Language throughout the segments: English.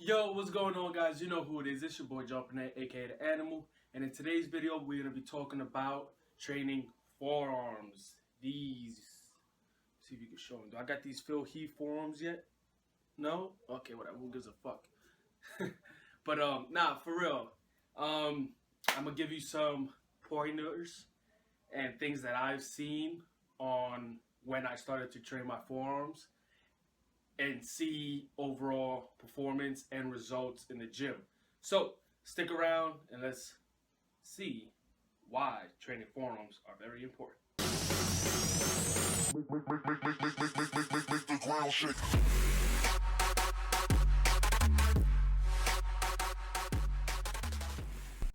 Yo, what's going on, guys? You know who it is. It's your boy Pinet, aka the Animal. And in today's video, we're gonna be talking about training forearms. These. See if you can show them. Do I got these Phil Heath forearms yet? No? Okay, whatever. Who gives a fuck? But nah, for real. I'm gonna give you some pointers and things that I've seen on when I started to train my forearms and see overall performance and results in the gym. So stick around and let's see why training forearms are very important. Make the ground shake.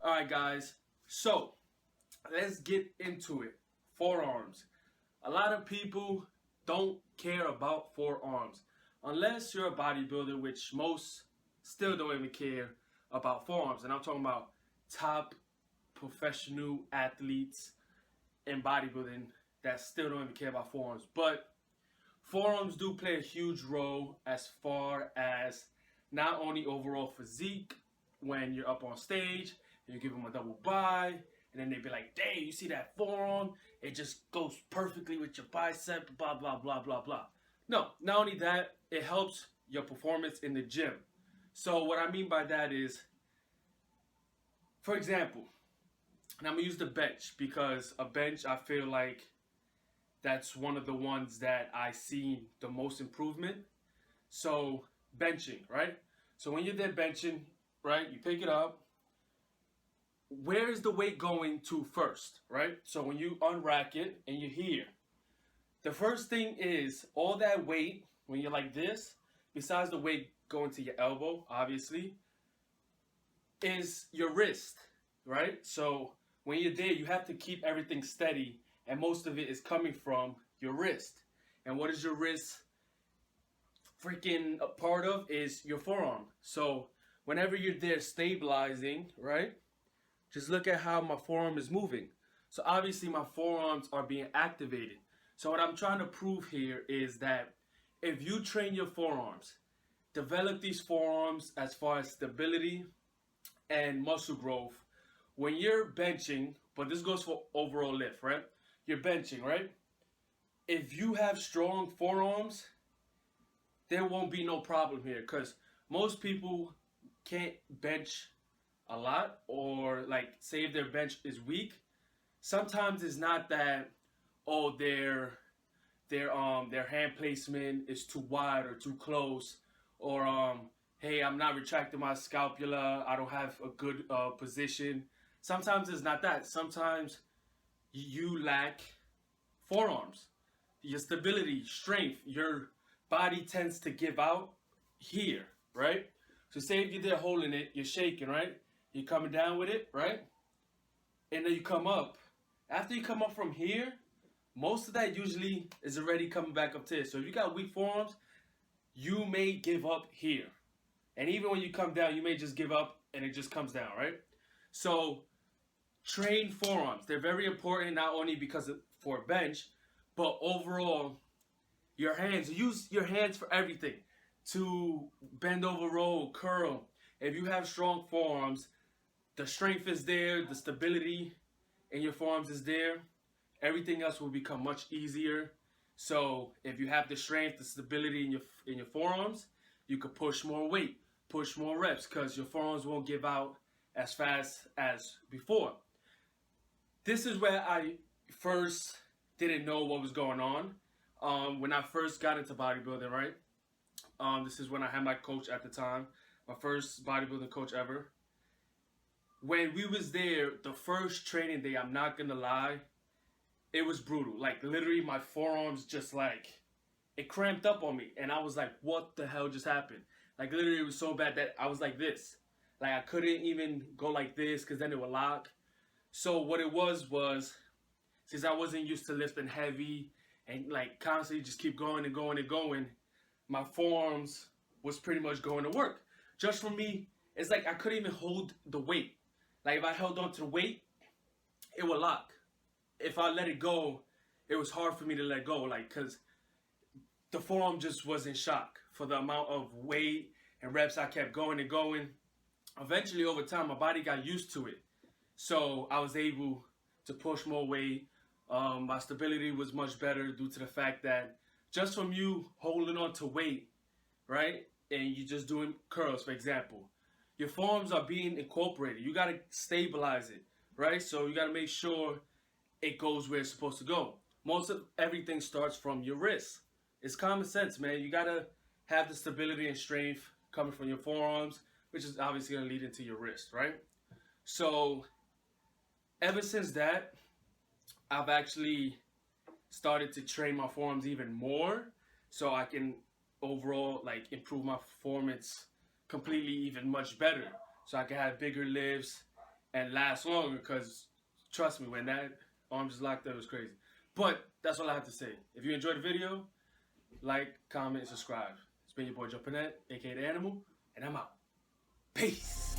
Alright guys, so let's get into it. Forearms. A lot of people don't care about forearms. Unless you're a bodybuilder, which most still don't even care about forearms. And I'm talking about top professional athletes in bodybuilding that still don't even care about forearms. But forearms do play a huge role as far as not only overall physique when you're up on stage and you give them a double bi, and then they be like, dang, you see that forearm? It just goes perfectly with your bicep, blah, blah, blah, blah, blah. No, not only that, it helps your performance in the gym. So what I mean by that is, for example, and I'm going to use the bench because a bench, I feel like that's one of the ones that I see the most improvement. So benching, right? So when you're there benching, right, you pick it up. Where is the weight going to first, right? So when you unrack it and you're here, the first thing is all that weight, when you're like this, besides the weight going to your elbow, obviously, is your wrist, right? So when you're there, you have to keep everything steady, and most of it is coming from your wrist. And what is your wrist freaking a part of is your forearm. So whenever you're there stabilizing, right, just look at how my forearm is moving. So obviously my forearms are being activated. So what I'm trying to prove here is that if you train your forearms, develop these forearms as far as stability and muscle growth, when you're benching, but this goes for overall lift, right? You're benching, right? If you have strong forearms, there won't be no problem here because most people can't bench a lot, or like say if their bench is weak, sometimes it's not that, oh, their hand placement is too wide or too close, or hey, I'm not retracting my scapula, I don't have a good position. Sometimes it's not that. Sometimes you lack forearms, your stability, strength. Your body tends to give out here, right? So say if you're there holding it, you're shaking, right? You're coming down with it, right? And then you come up. After you come up from here, most of that usually is already coming back up to here. So if you got weak forearms, you may give up here. And even when you come down, you may just give up and it just comes down, right? So train forearms. They're very important, not only because for bench, but overall your hands. Use your hands for everything. To bend over, roll, curl. If you have strong forearms, the strength is there, the stability in your forearms is there. Everything else will become much easier. So if you have the strength, the stability in your forearms, you could push more weight, push more reps, because your forearms won't give out as fast as before. This is where I first didn't know what was going on. When I first got into bodybuilding, right? This is when I had my coach at the time, my first bodybuilding coach ever. When we was there, the first training day, I'm not gonna lie, it was brutal. Like literally my forearms just like, it cramped up on me. And I was like, what the hell just happened? Like literally it was so bad that I was like this. Like I couldn't even go like this because then it would lock. So what it was, since I wasn't used to lifting heavy and like constantly just keep going and going and going, my forearms was pretty much going to work. Just for me, it's like I couldn't even hold the weight. Like if I held on to the weight, it would lock. If I let it go, it was hard for me to let go, like, cause the forearm just was in shock for the amount of weight and reps, I kept going and going. Eventually, over time, my body got used to it. So I was able to push more weight. My stability was much better due to the fact that just from you holding on to weight, right? And you just doing curls, for example, your forearms are being incorporated. You got to stabilize it, right? So you got to make sure it goes where it's supposed to go. Most of everything starts from your wrists. It's common sense, man. You got to have the stability and strength coming from your forearms, which is obviously going to lead into your wrist, right? So ever since that, I've actually started to train my forearms even more so I can overall like improve my performance completely even much better. So I can have bigger lifts and last longer, because trust me, when that arm is locked up, it was crazy. But that's all I have to say. If you enjoyed the video, like, comment, and subscribe. It's been your boy Joe Pinet, aka The Animal, and I'm out. Peace.